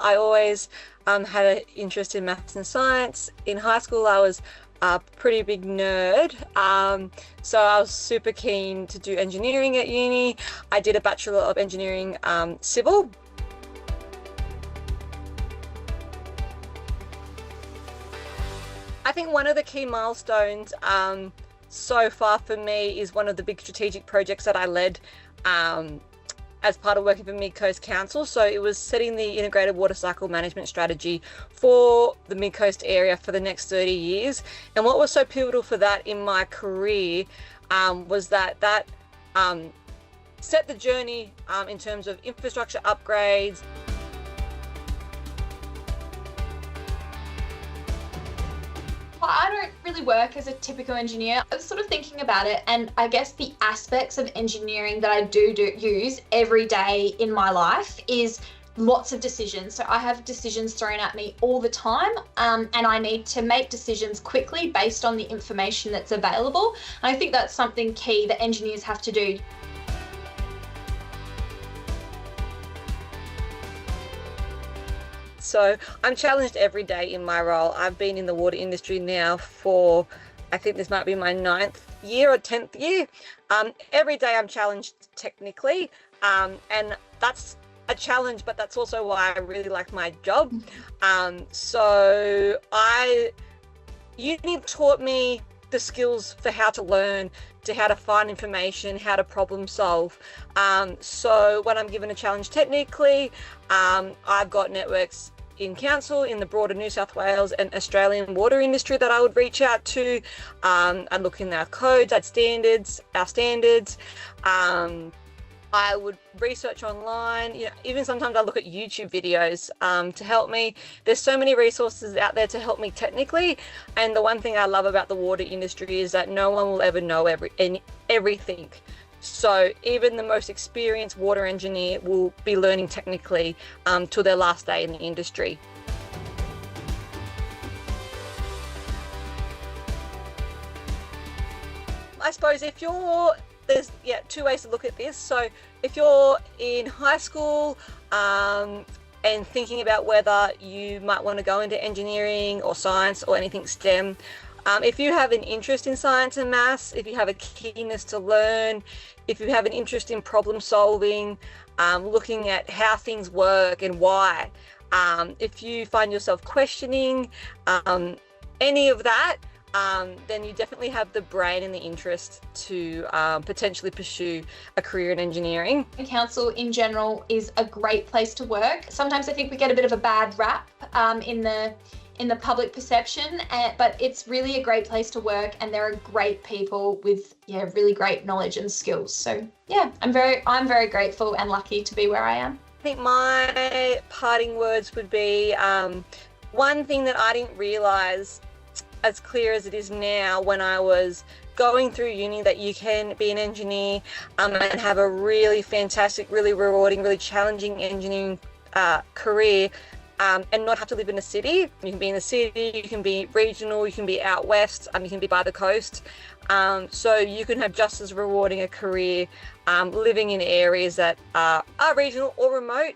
I always had an interest in maths and science. In high school, I was a pretty big nerd, so I was super keen to do engineering at uni. I did a Bachelor of Engineering Civil. I think one of the key milestones so far for me is one of the big strategic projects that I led as part of working for MidCoast Council. So it was setting the integrated water cycle management strategy for the Mid-Coast area for the next 30 years. And what was so pivotal for that in my career was that set the journey in terms of infrastructure upgrades. Well, I don't really work as a typical engineer. I was sort of thinking about it, and I guess the aspects of engineering that I do use every day in my life is lots of decisions. So I have decisions thrown at me all the time, and I need to make decisions quickly based on the information that's available. And I think that's something key that engineers have to do. So I'm challenged every day in my role. I've been in the water industry now for, I think this might be my 9th year or 10th year. Every day I'm challenged technically, and that's a challenge, but that's also why I really like my job. So uni taught me the skills for how to learn, to how to find information, how to problem solve. So when I'm given a challenge technically, I've got networks in council, in the broader New South Wales and Australian water industry that I would reach out to. I look in our codes, our standards. I would research online. Even sometimes I look at YouTube videos to help me. There's so many resources out there to help me technically. And the one thing I love about the water industry is that no one will ever know everything. So even the most experienced water engineer will be learning technically till their last day in the industry. I suppose there's two ways to look at this. So if you're in high school and thinking about whether you might want to go into engineering or science or anything STEM, if you have an interest in science and maths, if you have a keenness to learn, if you have an interest in problem solving, looking at how things work and why, if you find yourself questioning any of that, then you definitely have the brain and the interest to potentially pursue a career in engineering. Council in general is a great place to work. Sometimes I think we get a bit of a bad rap in the public perception, but it's really a great place to work, and there are great people with really great knowledge and skills. So I'm very grateful and lucky to be where I am. I think my parting words would be one thing that I didn't realise as clear as it is now when I was going through uni, that you can be an engineer and have a really fantastic, really rewarding, really challenging engineering career, and not have to live in a city. You can be in the city, you can be regional, you can be out west, you can be by the coast. So you can have just as rewarding a career living in areas that are regional or remote.